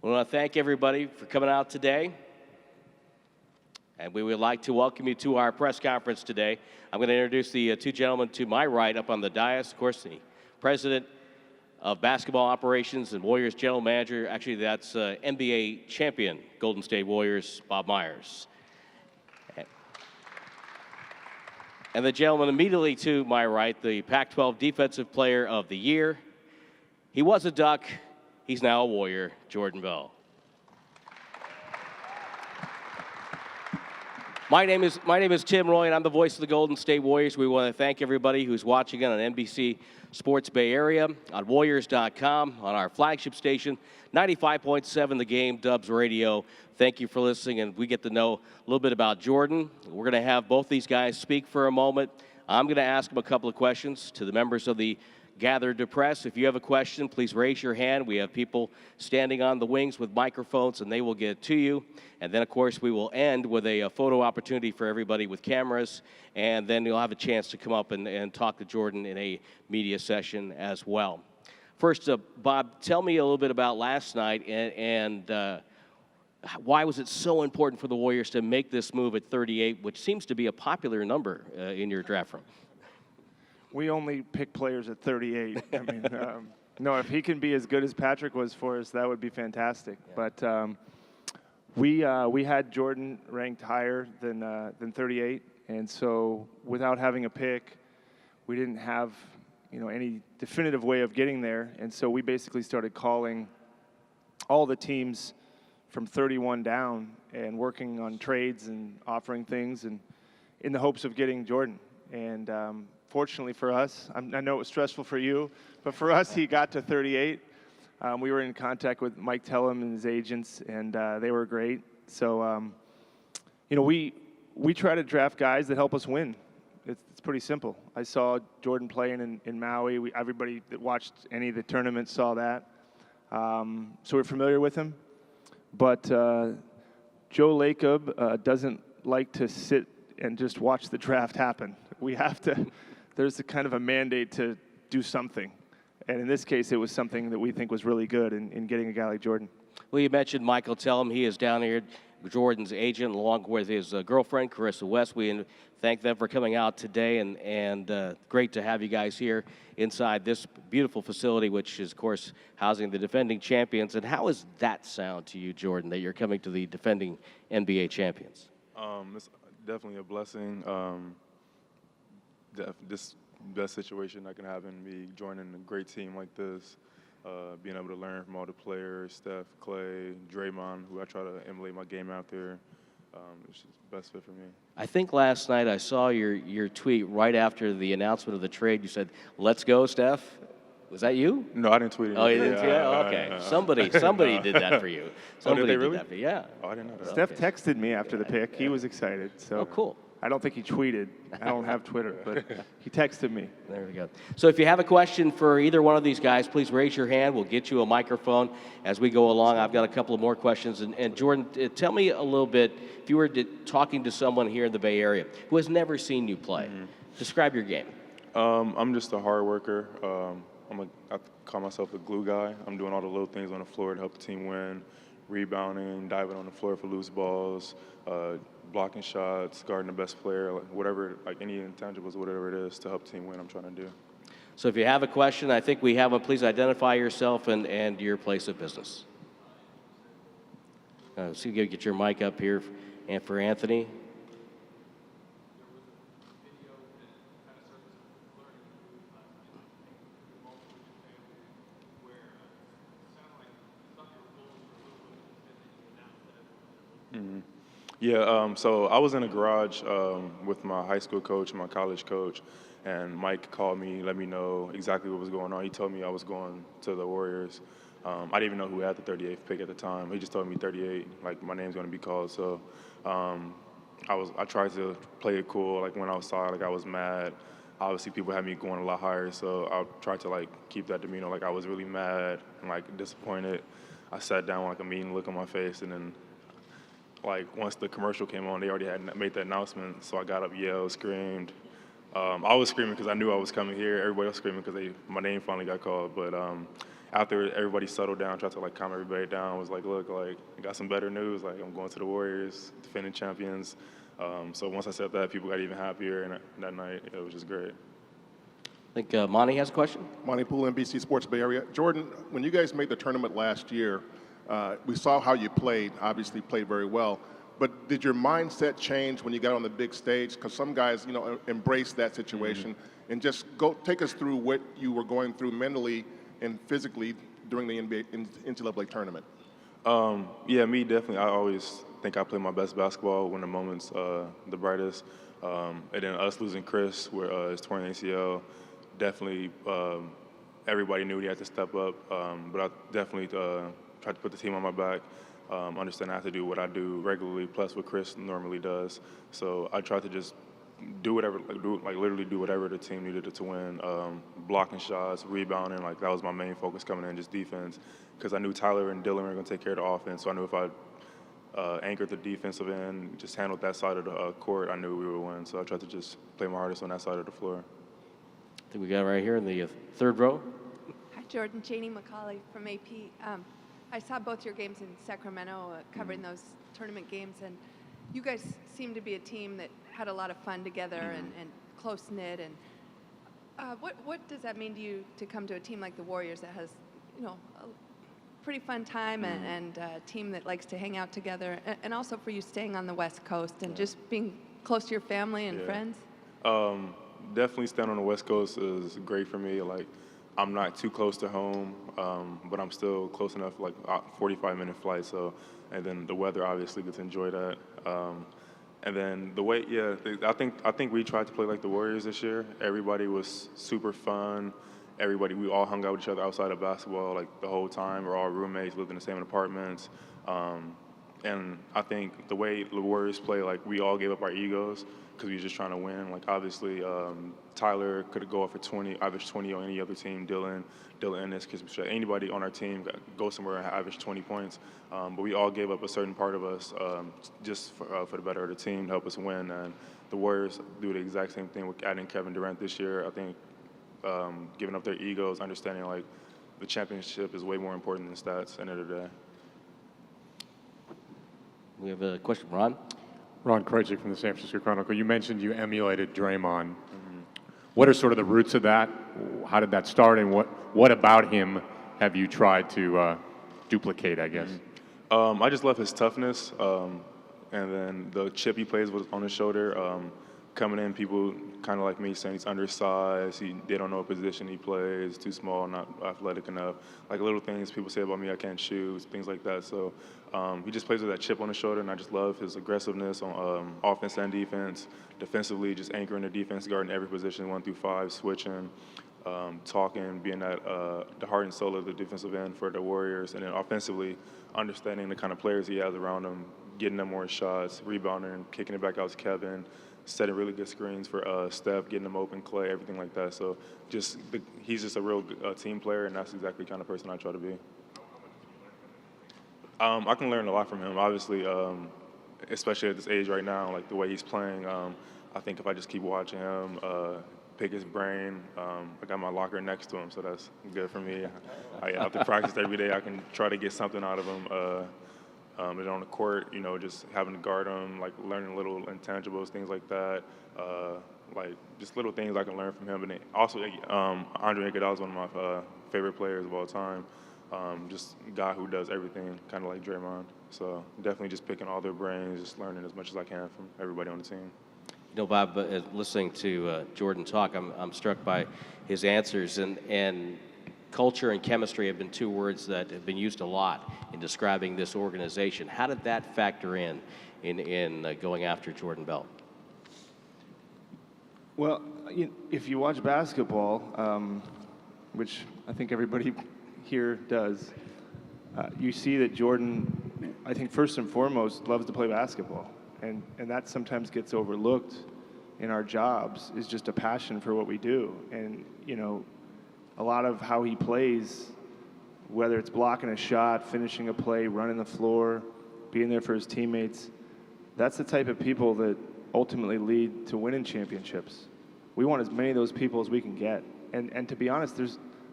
We want to thank everybody for coming out today. And we would like to welcome you to our press conference today. I'm going to introduce the two gentlemen to my right up on the dais. Of course, the president of basketball operations and Warriors general manager. Actually, that's NBA champion Golden State Warriors, Bob Myers. And the gentleman immediately to my right, the Pac-12 Defensive Player of the Year. He was a Duck. He's now a Warrior, Jordan Bell. My name is Tim Roy, and I'm the voice of the Golden State Warriors. We want to thank everybody who's watching it on NBC Sports Bay Area, on Warriors.com, on our flagship station, 95.7 The Game, Dubs Radio. Thank you for listening, and we get to know a little bit about Jordan. We're going to have both these guys speak for a moment. I'm going to ask them a couple of questions to the members of the gathered to press. If you have a question, please raise your hand. We have people standing on the wings with microphones, and they will get to you. And then, of course, we will end with a photo opportunity for everybody with cameras, and then you'll have a chance to come up and talk to Jordan in a media session as well. First, Bob, tell me a little bit about last night and why was it so important for the Warriors to make this move at 38, which seems to be a popular number in your draft room? We only pick players at 38. I mean, no, if he can be as good as Patrick was for us, that would be fantastic. Yeah. But we had Jordan ranked higher than 38, and so without having a pick, we didn't have any definitive way of getting there, and so we basically started calling all the teams from 31 down and working on trades and offering things, and in the hopes of getting Jordan. And fortunately for us, I know it was stressful for you, but for us, he got to 38. We were in contact with Mike Tellem and his agents, and they were great. So, we try to draft guys that help us win. It's pretty simple. I saw Jordan playing in Maui. Everybody that watched any of the tournaments saw that. So we're familiar with him. But Joe Lacob doesn't like to sit and just watch the draft happen. We have to. There's a kind of a mandate to do something. And in this case, it was something that we think was really good in getting a guy like Jordan. Well, you mentioned Michael Tellem. He is down here, Jordan's agent, along with his girlfriend, Carissa West. We thank them for coming out today, and great to have you guys here inside this beautiful facility, which is, of course, housing the defending champions. And how does that sound to you, Jordan, that you're coming to the defending NBA champions? It's definitely a blessing. This best situation that can happen, me joining a great team like this, being able to learn from all the players, Steph, Clay, Draymond, who I try to emulate my game out there. It's just the best fit for me. I think last night I saw your tweet right after the announcement of the trade. You said, "Let's go, Steph." Was that you? No, I didn't tweet it. Oh, you didn't tweet it? Okay. Somebody did that for you. Somebody did they really? That for you. Yeah. Oh, I didn't know that. Steph texted me after the pick. He was excited. So. Oh, cool. I don't think he tweeted. I don't have Twitter, but he texted me. There we go. So if you have a question for either one of these guys, please raise your hand. We'll get you a microphone as we go along. I've got a couple of more questions. And Jordan, tell me a little bit, if you were talking to someone here in the Bay Area who has never seen you play, describe your game. I'm just a hard worker. I call myself the glue guy. I'm doing all the little things on the floor to help the team win, rebounding, diving on the floor for loose balls, blocking shots, guarding the best player, whatever, any intangibles, whatever it is to help the team win, I'm trying to do. So if you have a question, I think we have one. Please identify yourself and your place of business. So you get your mic up here and for Anthony. Yeah, so I was in a garage with my high school coach and my college coach, and Mike called me, let me know exactly what was going on. He told me I was going to the Warriors. I didn't even know who had the 38th pick at the time. He just told me 38, my name's going to be called. So I tried to play it cool. When I saw it, I was mad. Obviously, people had me going a lot higher, so I tried to keep that demeanor. I was really mad and disappointed. I sat down with a mean look on my face, and then once the commercial came on, they already had made the announcement. So I got up, yelled, screamed. I was screaming because I knew I was coming here. Everybody else screaming because my name finally got called. But after everybody settled down, tried to like calm everybody down, was like, look, like I got some better news. Like I'm going to the Warriors, defending champions. So once I said that, people got even happier, and that night it was just great. I think Monty has a question. Monty Poole, NBC Sports Bay Area. Jordan, when you guys made the tournament last year, we saw how you played, obviously played very well. But did your mindset change when you got on the big stage? Because some guys, embrace that situation. And just take us through what you were going through mentally and physically during the NCAA tournament. Yeah, me definitely. I always think I play my best basketball when the moment's the brightest. And then us losing Chris, where his torn ACL, definitely everybody knew he had to step up. But I definitely tried to put the team on my back. Understand I have to do what I do regularly, plus what Chris normally does. So I tried to just do whatever, literally do whatever the team needed to win. Blocking shots, rebounding, like that was my main focus coming in, just defense. Because I knew Tyler and Dylan were going to take care of the offense. So I knew if I anchored the defensive end, just handled that side of the court, I knew we would win. So I tried to just play my hardest on that side of the floor. I think we got right here in the third row. Hi, Jordan. Janie McCauley from AP. I saw both your games in Sacramento, covering those tournament games, and you guys seem to be a team that had a lot of fun together and close-knit. And what does that mean to you to come to a team like the Warriors that has, a pretty fun time and a team that likes to hang out together, and also for you staying on the West Coast and just being close to your family and friends? Definitely staying on the West Coast is great for me. Like, I'm not too close to home, but I'm still close enough, like 45-minute flight. So, and then the weather, obviously, get to enjoy that. And then the way, I think we tried to play like the Warriors this year. Everybody was super fun. We all hung out with each other outside of basketball like the whole time. We're all roommates, lived in the same apartments. And I think the way the Warriors play, like we all gave up our egos because we were just trying to win. Like obviously, Tyler could go up for 20, average 20 on any other team. Dylan Ennis, because anybody on our team go somewhere and average 20 points. But we all gave up a certain part of us just for the better of the team to help us win. And the Warriors do the exact same thing with adding Kevin Durant this year. I think giving up their egos, understanding like the championship is way more important than stats at the end of the day. We have a question, Ron. Ron Krejcik from the San Francisco Chronicle. You mentioned you emulated Draymond. What are sort of the roots of that? How did that start, and what about him have you tried to duplicate, I guess? I just love his toughness, and then the chip he plays with on his shoulder. Coming in, people kind of like me saying he's undersized, they don't know what position he plays, too small, not athletic enough. Like little things people say about me, I can't shoot, things like that. So he just plays with that chip on his shoulder, and I just love his aggressiveness on offense and defense. Defensively, just anchoring the defense, guarding every position, 1 through 5, switching, talking, being that the heart and soul of the defensive end for the Warriors. And then offensively, understanding the kind of players he has around him, getting them more shots, rebounding, kicking it back out to Kevin, setting really good screens for Steph, getting them open, Clay, everything like that. So he's just a real team player, and that's exactly the kind of person I try to be. I can learn a lot from him, obviously, especially at this age right now, like the way he's playing. I think if I just keep watching him, pick his brain, I got my locker next to him, so that's good for me. I have to practice every day. I can try to get something out of him. And on the court, just having to guard him, like learning little intangibles, things like that, like just little things I can learn from him. And then also, Andre Iguodala is one of my favorite players of all time. Just a guy who does everything, kind of like Draymond. So definitely just picking all their brains, just learning as much as I can from everybody on the team. Bob, listening to Jordan talk, I'm struck by his answers, and culture and chemistry have been two words that have been used a lot in describing this organization. How did that factor in going after Jordan Bell? Well, if you watch basketball, which I think everybody here does, you see that Jordan, I think first and foremost, loves to play basketball. And that sometimes gets overlooked in our jobs, is just a passion for what we do. And, a lot of how he plays, whether it's blocking a shot, finishing a play, running the floor, being there for his teammates, that's the type of people that ultimately lead to winning championships. We want as many of those people as we can get. And to be honest,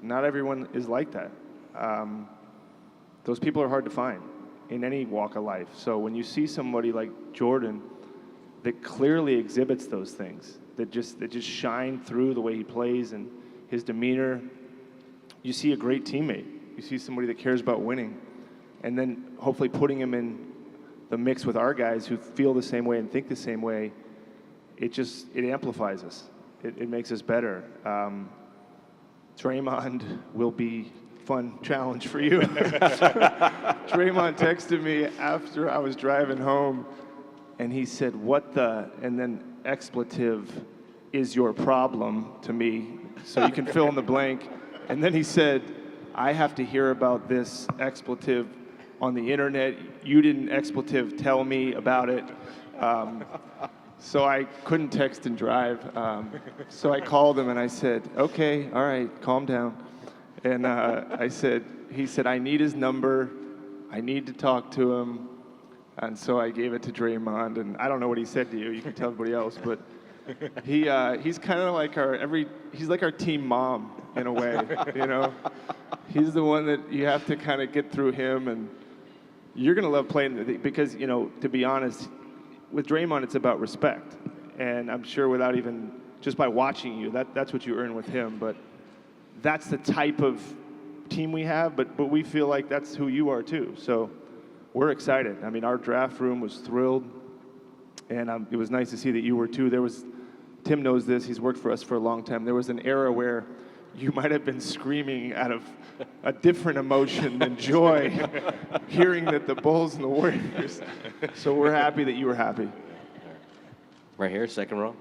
not everyone is like that. those people are hard to find in any walk of life. So when you see somebody like Jordan that clearly exhibits those things, that just shine through the way he plays and his demeanor, you see a great teammate. You see somebody that cares about winning. And then hopefully putting him in the mix with our guys who feel the same way and think the same way, it amplifies us. It makes us better. Draymond will be fun challenge for you. Draymond texted me after I was driving home, and he said, "What the?" and then expletive is your problem to me, so you can fill in the blank. And then he said, "I have to hear about this expletive on the internet. You didn't expletive tell me about it." So I couldn't text and drive. So I called him and I said, "Okay, all right, calm down." And he said, "I need his number. I need to talk to him." And so I gave it to Draymond, and I don't know what he said to you. You can tell everybody else, but he's kind of like he's like our team mom in a way, you know. He's the one that you have to kind of get through him, and you're gonna love playing because, you know, to be honest, with Draymond it's about respect, and I'm sure without even just by watching you, that's what you earn with him. But that's the type of team we have, but we feel like that's who you are too. So we're excited. I mean, our draft room was thrilled, and it was nice to see that you were too. Tim knows this, he's worked for us for a long time. There was an era where you might have been screaming out of a different emotion than joy, hearing that the Bulls and the Warriors. So we're happy that you were happy. Right here, second row.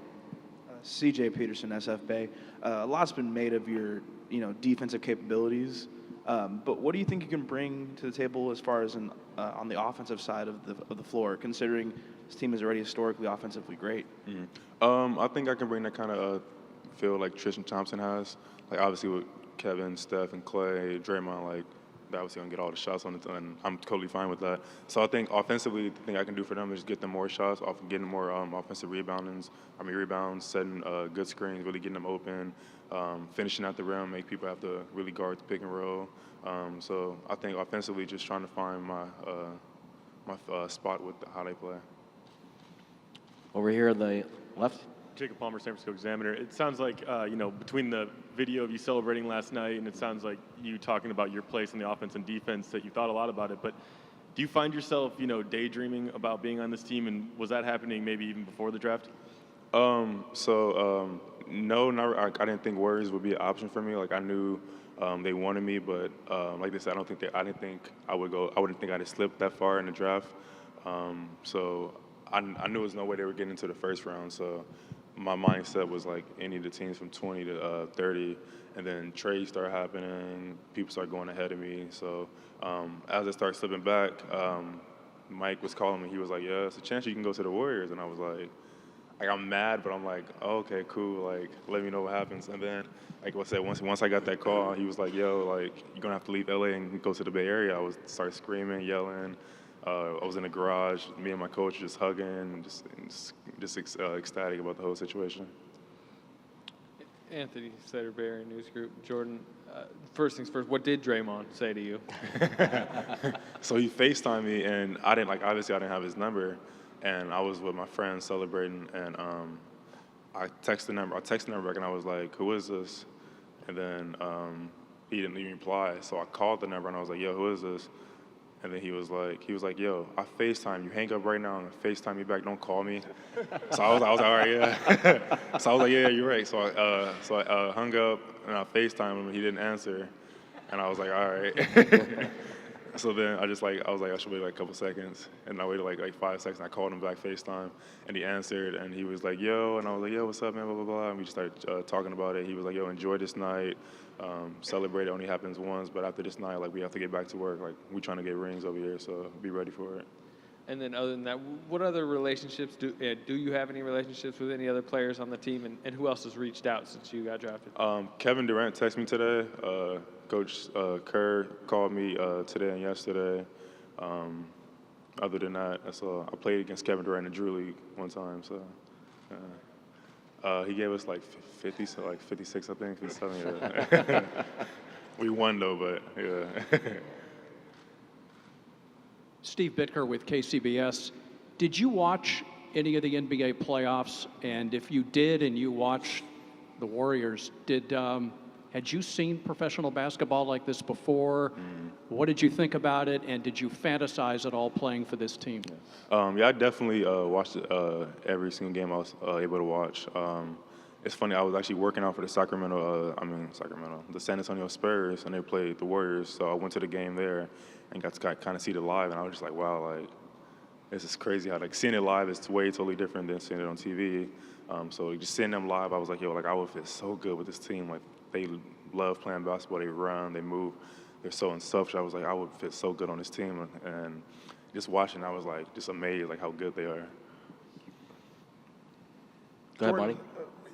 CJ Peterson, SF Bay. A lot's been made of your, defensive capabilities, but what do you think you can bring to the table as far as on the offensive side of the floor, considering this team is already historically offensively great? I think I can bring that kind of feel like Tristan Thompson has. Like obviously with Kevin, Steph, and Clay, Draymond, like they're obviously gonna get all the shots on it, and I'm totally fine with that. So I think offensively, the thing I can do for them is get them more shots, off getting more offensive rebounds, setting good screens, really getting them open, finishing at the rim, make people have to really guard the pick and roll. So I think offensively, just trying to find my spot with how they play. Over here on the left. Jacob Palmer, San Francisco Examiner. It sounds like, between the video of you celebrating last night and it sounds like you talking about your place in the offense and defense, that you thought a lot about it. But do you find yourself, daydreaming about being on this team? And was that happening maybe even before the draft? No, I didn't think Warriors would be an option for me. Like I knew they wanted me, but like they said, I didn't think I would go. I wouldn't think I'd have slipped that far in the draft. So I knew there was no way they were getting into the first round. So my mindset was like any of the teams from 20 to 30, and then trades start happening, people start going ahead of me. So as I started slipping back, Mike was calling me. He was like, "Yeah, it's a chance you can go to the Warriors," and I was like I'm mad, but I'm like, oh, okay, cool. Like, let me know what happens. And then, like I said, once I got that call, he was like, "Yo, like you're gonna have to leave LA and go to the Bay Area." I started screaming, yelling. I was in the garage, me and my coach just hugging, just ecstatic about the whole situation. Anthony Slater, Bay Area News Group. Jordan, first things first, what did Draymond say to you? So he FaceTimed me, and obviously I didn't have his number, and I was with my friends celebrating, and I texted the number back, and I was like, "Who is this?" And then he didn't even reply, so I called the number, and I was like, "Yo, who is this?" And then he was like, "Yo, I FaceTime you. Hang up right now and FaceTime me back. Don't call me." So I was like, "All right, yeah." So I was like, "Yeah, you're right." So I hung up and I FaceTimed him and he didn't answer, and I was like, "All right." So then I was like, I should wait like a couple seconds, and I waited like 5 seconds. I called him back FaceTime, and he answered, and he was like, "Yo," and I was like, "Yo, what's up, man?" Blah blah blah. And we just started talking about it. He was like, "Yo, enjoy this night. Celebrate. It only happens once, but after this night, like we have to get back to work. Like we're trying to get rings over here, so be ready for it." And then other than that, what other relationships, do you have any relationships with any other players on the team, and who else has reached out since you got drafted? Kevin Durant texted me today. Coach Kerr called me today and yesterday. Other than that, that's all. I played against Kevin Durant in the Drew League one time, so he gave us like 50, so like 56, I think. 57, yeah. We won though, but yeah. Steve Bitker with KCBS. Did you watch any of the NBA playoffs? And if you did and you watched the Warriors, had you seen professional basketball like this before? What did you think about it? And did you fantasize at all playing for this team? Yeah, I definitely watched every single game I was able to watch. It's funny, I was actually working out for the the San Antonio Spurs, and they played the Warriors. So I went to the game there and got to kind of see it live, and I was just like, wow, like, this is crazy how, like, seeing it live is way totally different than seeing it on TV. So just seeing them live, I was like, yo, like, I would fit so good with this team. Like, they love playing basketball, they run, they move, they're so unselfish. I was like, I would fit so good on this team. And just watching, I was like, just amazed, like, how good they are. Go ahead, Jordan, Bonnie.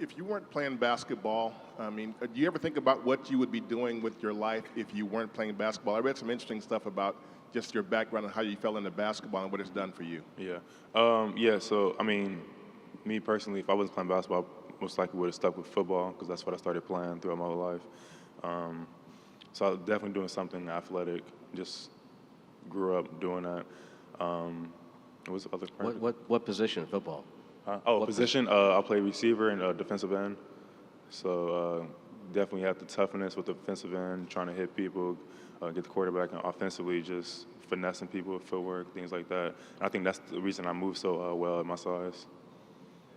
If you weren't playing basketball, I mean, do you ever think about what you would be doing with your life if you weren't playing basketball? I read some interesting stuff about just your background and how you fell into basketball and what it's done for you. Yeah. Yeah, so, I mean, me personally, if I wasn't playing basketball, I most likely would have stuck with football because that's what I started playing throughout my whole life. So I was definitely doing something athletic, just grew up doing that. What was the other part? What position in football? Position? I play receiver and defensive end. So definitely have the toughness with the defensive end, trying to hit people, get the quarterback, and offensively just finessing people with footwork, things like that. And I think that's the reason I move so well at my size.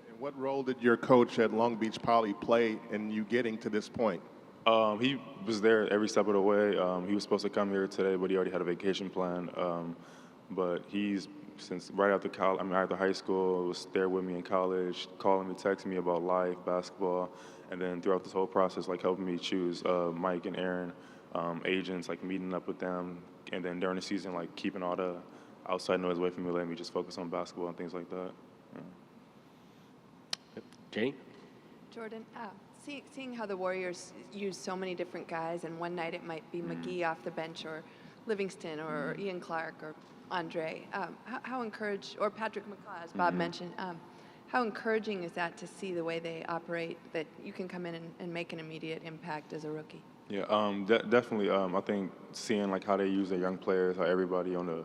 And what role did your coach at Long Beach Poly play in you getting to this point? He was there every step of the way. He was supposed to come here today, but he already had a vacation plan. But he's, since right after college, after high school, was there with me in college, calling me, texting me about life, basketball, and then throughout this whole process, like helping me choose Mike and Aaron, agents, like meeting up with them, and then during the season, like keeping all the outside noise away from me, letting me just focus on basketball and things like that. Yeah. Janie? Jordan, seeing how the Warriors use so many different guys, and one night it might be McGee off the bench, or Livingston, or Ian Clark, or Andre, how encouraged, or Patrick McCaw, as Bob mentioned, how encouraging is that to see the way they operate, that you can come in and make an immediate impact as a rookie? Yeah, definitely. I think seeing like how they use their young players, how everybody on the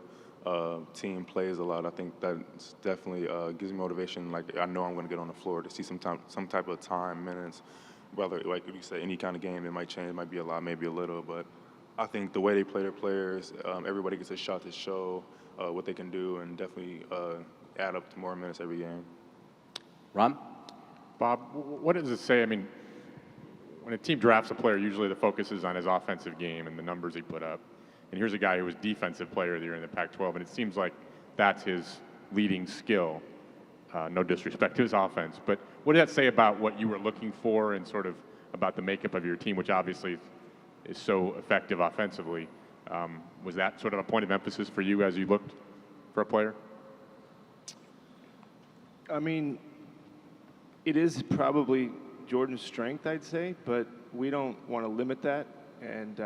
team plays a lot. I think that definitely gives me motivation. Like I know I'm going to get on the floor to see some type of time, minutes. Whether like you say any kind of game, it might change. It might be a lot, maybe a little, but I think the way they play their players, everybody gets a shot to show what they can do, and definitely add up to more minutes every game. Ron? Bob, what does it say? I mean, when a team drafts a player, usually the focus is on his offensive game and the numbers he put up. And here's a guy who was defensive player of the year in the Pac-12, and it seems like that's his leading skill. No disrespect to his offense, but what does that say about what you were looking for and sort of about the makeup of your team, which obviously is so effective offensively? Was that sort of a point of emphasis for you as you looked for a player? I mean, it is probably Jordan's strength, I'd say, but we don't want to limit that. And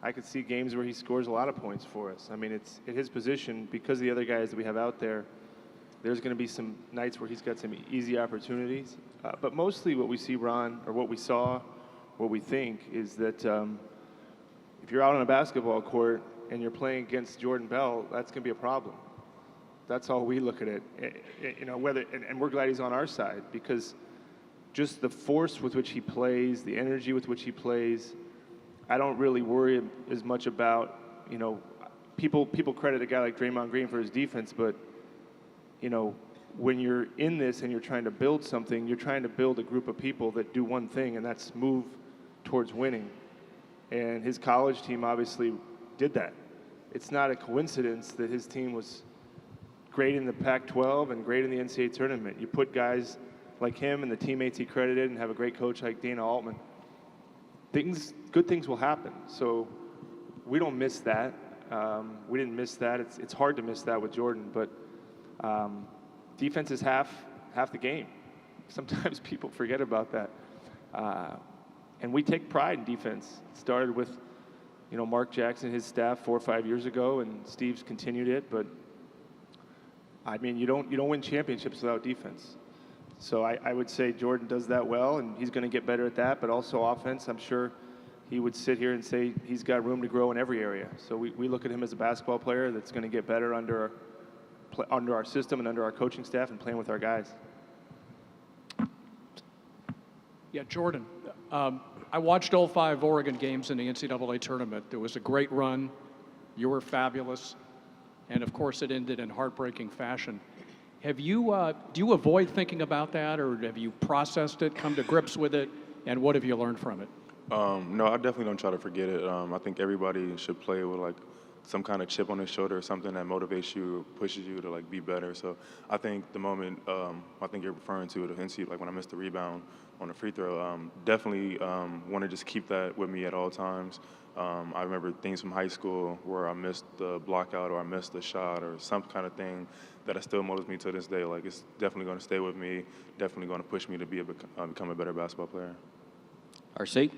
I could see games where he scores a lot of points for us. I mean, it's at his position, because of the other guys that we have out there, there's going to be some nights where he's got some easy opportunities. But mostly what we see, Ron, or what we saw, what we think, is that if you're out on a basketball court and you're playing against Jordan Bell, that's going to be a problem. That's all we look at it. You know, and we're glad he's on our side, because just the force with which he plays, the energy with which he plays, I don't really worry as much about, you know, people credit a guy like Draymond Green for his defense, but, you know, when you're in this and you're trying to build something, you're trying to build a group of people that do one thing, and that's move towards winning. And his college team obviously did that. It's not a coincidence that his team was great in the Pac-12 and great in the NCAA tournament. You put guys like him and the teammates he credited and have a great coach like Dana Altman, good things will happen. So we don't miss that. We didn't miss that. It's hard to miss that with Jordan, but defense is half the game. Sometimes people forget about that. And we take pride in defense. It started with, you know, Mark Jackson, his staff 4 or 5 years ago, and Steve's continued it. But I mean, you don't win championships without defense. So I would say Jordan does that well, and he's going to get better at that. But also offense, I'm sure he would sit here and say he's got room to grow in every area. So we look at him as a basketball player that's going to get better under our system and under our coaching staff and playing with our guys. Yeah, Jordan, I watched all 5 Oregon games in the NCAA tournament. There was a great run. You were fabulous. And of course, it ended in heartbreaking fashion. Have you, do you avoid thinking about that, or have you processed it, come to grips with it, and what have you learned from it? No, I definitely don't try to forget it. I think everybody should play with like some kind of chip on their shoulder, or something that motivates you, pushes you to like be better. So I think the moment I think you're referring to the NC, like when I missed the rebound on the free throw, definitely want to just keep that with me at all times. I remember things from high school where I missed the blockout or I missed the shot or some kind of thing that still motivates me to this day. Like it's definitely going to stay with me, definitely going to push me to become a better basketball player. RC?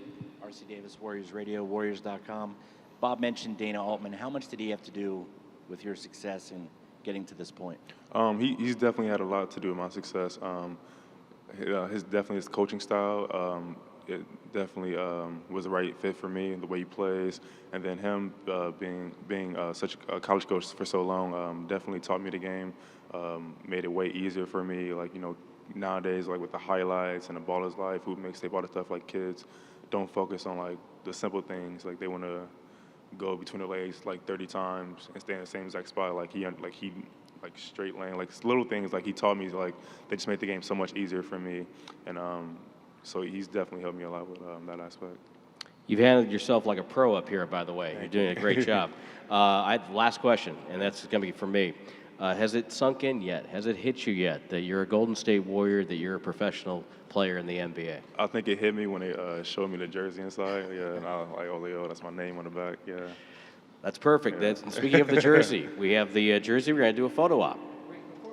RC Davis, Warriors Radio, Warriors.com. Bob mentioned Dana Altman. How much did he have to do with your success in getting to this point? He's definitely had a lot to do with my success. His coaching style, it definitely was the right fit for me, the way he plays, and then him being such a college coach for so long definitely taught me the game, made it way easier for me. Like, you know, nowadays, like with the highlights and the ball is life, hoop mixtape, all the stuff, like kids don't focus on like the simple things. Like they want to go between the legs like 30 times and stay in the same exact spot. Like he straight lane, like little things. Like he taught me, like they just made the game so much easier for me, and so he's definitely helped me a lot with that aspect. You've handled yourself like a pro up here, by the way. You're doing a great job. Last question, and that's going to be for me. Has it sunk in yet? Has it hit you yet that you're a Golden State Warrior, that you're a professional player in the NBA? I think it hit me when they showed me the jersey inside. Yeah, and I was like, oh, Leo, that's my name on the back. Yeah. That's perfect. Yeah. Speaking of the jersey, we have the jersey. We're going to do a photo op.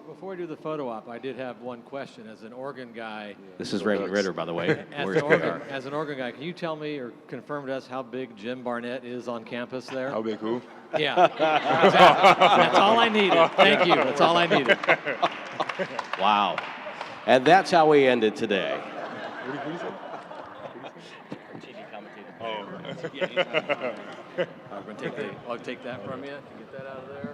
Before we do the photo op, I did have one question. As an Oregon guy, This is Raymond Ritter, by the way. as an Oregon guy, can you tell me or confirm to us how big Jim Barnett is on campus there? How big who? Yeah, exactly. That's all I needed. Thank you. That's all I needed. Wow. And that's how we ended today. What did you say? I'm going to take that from you. Get that out of there.